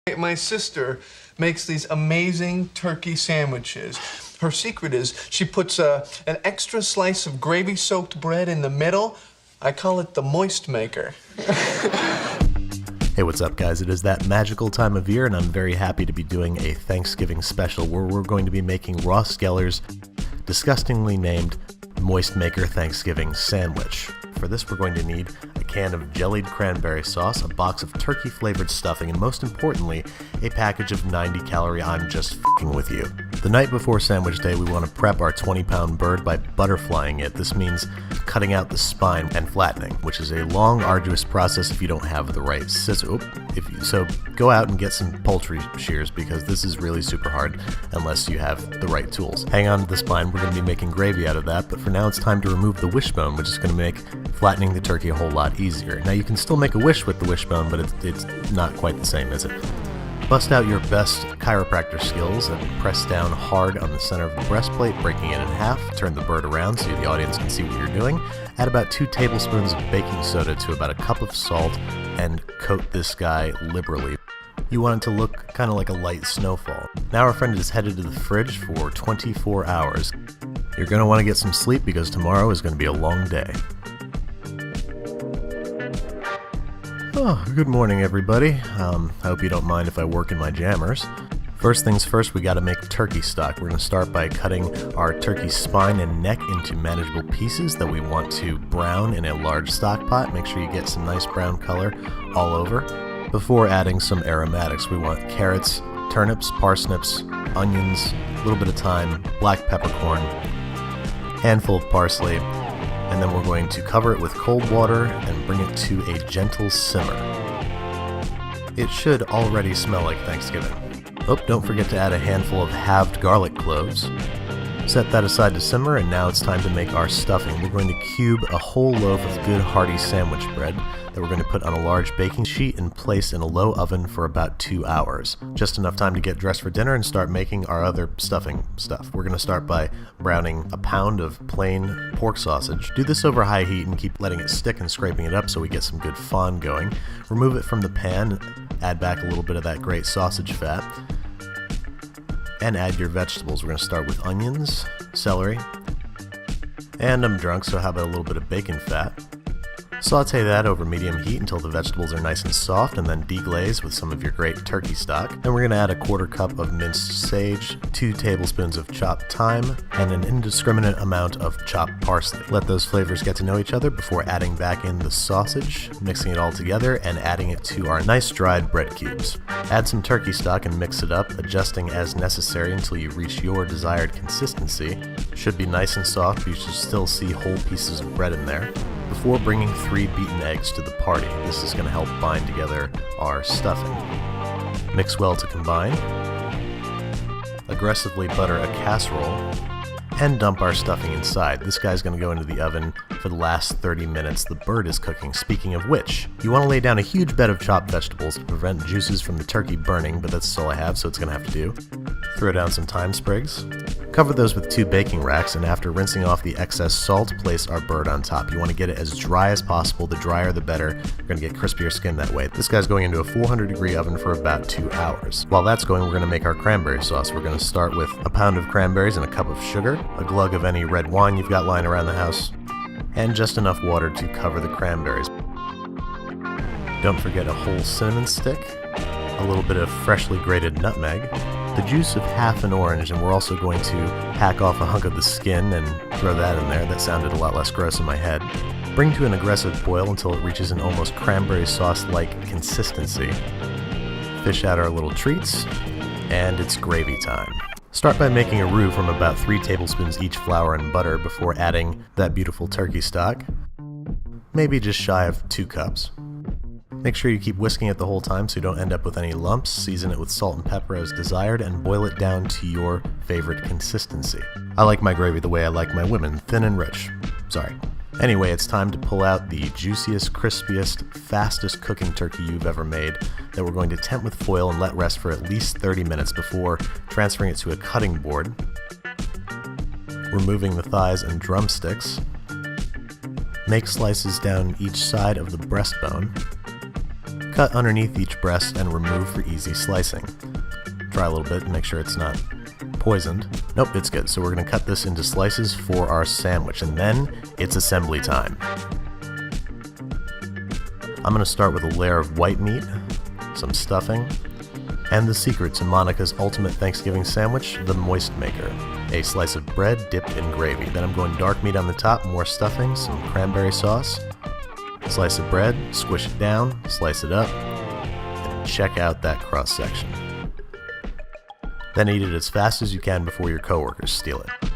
My sister makes these amazing turkey sandwiches. Her secret is she puts an extra slice of gravy-soaked bread in the middle. I call it the moist maker. Hey, what's up, guys? It is that magical time of year, and I'm very happy to be doing a Thanksgiving special where we're going to be making Ross Geller's disgustingly named Moist Maker Thanksgiving Sandwich. For this, we're going to need a can of jellied cranberry sauce, a box of turkey-flavored stuffing, and most importantly, a package of 90-calorie I'm just f***ing with you. The night before sandwich day, we want to prep our 20-pound bird by butterflying it. This means cutting out the spine and flattening, which is a long, arduous process if you don't have the right scissors. So go out and get some poultry shears, because this is really super hard unless you have the right tools. Hang on to the spine, we're going to be making gravy out of that, but for now it's time to remove the wishbone, which is going to make flattening the turkey a whole lot easier. Now you can still make a wish with the wishbone, but it's not quite the same, is it? Bust out your best chiropractor skills and press down hard on the center of the breastplate, breaking it in half. Turn the bird around so the audience can see what you're doing. Add about 2 tablespoons of baking soda to about a cup of salt and coat this guy liberally. You want it to look kind of like a light snowfall. Now our friend is headed to the fridge for 24 hours. You're going to want to get some sleep because tomorrow is going to be a long day. Oh, good morning, everybody. I hope you don't mind if I work in my jammers. First things first, we gotta make turkey stock. We're gonna start by cutting our turkey spine and neck into manageable pieces that we want to brown in a large stock pot. Make sure you get some nice brown color all over. Before adding some aromatics, we want carrots, turnips, parsnips, onions, a little bit of thyme, black peppercorn, handful of parsley, and then we're going to cover it with cold water and bring it to a gentle simmer. It should already smell like Thanksgiving. Oh, don't forget to add a handful of halved garlic cloves. Set that aside to simmer, and now it's time to make our stuffing. We're going to cube a whole loaf of good hearty sandwich bread that we're going to put on a large baking sheet and place in a low oven for about 2 hours. Just enough time to get dressed for dinner and start making our other stuffing stuff. We're going to start by browning a pound of plain pork sausage. Do this over high heat and keep letting it stick and scraping it up so we get some good fond going. Remove it from the pan, add back a little bit of that great sausage fat, and add your vegetables. We're going to start with onions, celery, and I'm drunk, so how about a little bit of bacon fat. Saute that over medium heat until the vegetables are nice and soft, and then deglaze with some of your great turkey stock. Then we're going to add a 1/4 cup of minced sage, 2 tablespoons of chopped thyme, and an indiscriminate amount of chopped parsley. Let those flavors get to know each other before adding back in the sausage, mixing it all together, and adding it to our nice dried bread cubes. Add some turkey stock and mix it up, adjusting as necessary until you reach your desired consistency. Should be nice and soft, but you should still see whole pieces of bread in there. Before bringing 3 beaten eggs to the party, this is going to help bind together our stuffing. Mix well to combine. Aggressively butter a casserole and dump our stuffing inside. This guy's going to go into the oven for the last 30 minutes. The bird is cooking. Speaking of which, you want to lay down a huge bed of chopped vegetables to prevent juices from the turkey burning, but that's all I have, so it's going to have to do. Throw down some thyme sprigs. Cover those with 2 baking racks, and after rinsing off the excess salt, place our bird on top. You want to get it as dry as possible. The drier the better. You're going to get crispier skin that way. This guy's going into a 400-degree oven for about 2 hours. While that's going, we're going to make our cranberry sauce. We're going to start with a pound of cranberries and a cup of sugar, a glug of any red wine you've got lying around the house, and just enough water to cover the cranberries. Don't forget a whole cinnamon stick, a little bit of freshly grated nutmeg, the juice of half an orange, and we're also going to hack off a hunk of the skin and throw that in there. That sounded a lot less gross in my head. Bring to an aggressive boil until it reaches an almost cranberry sauce-like consistency. Fish out our little treats, and it's gravy time. Start by making a roux from about 3 tablespoons each flour and butter before adding that beautiful turkey stock. Maybe just shy of 2 cups. Make sure you keep whisking it the whole time so you don't end up with any lumps. Season it with salt and pepper as desired and boil it down to your favorite consistency. I like my gravy the way I like my women, thin and rich. Sorry. Anyway, it's time to pull out the juiciest, crispiest, fastest cooking turkey you've ever made that we're going to temp with foil and let rest for at least 30 minutes before transferring it to a cutting board. Removing the thighs and drumsticks. Make slices down each side of the breastbone. cut underneath each breast and remove for easy slicing. Try a little bit and make sure it's not poisoned. Nope, it's good. So we're going to cut this into slices for our sandwich, and then it's assembly time. I'm going to start with a layer of white meat, some stuffing, and the secret to Monica's ultimate Thanksgiving sandwich, the moist maker. A slice of bread dipped in gravy. Then I'm going dark meat on the top, more stuffing, some cranberry sauce, slice of bread, squish it down, slice it up, and check out that cross section. Then eat it as fast as you can before your coworkers steal it.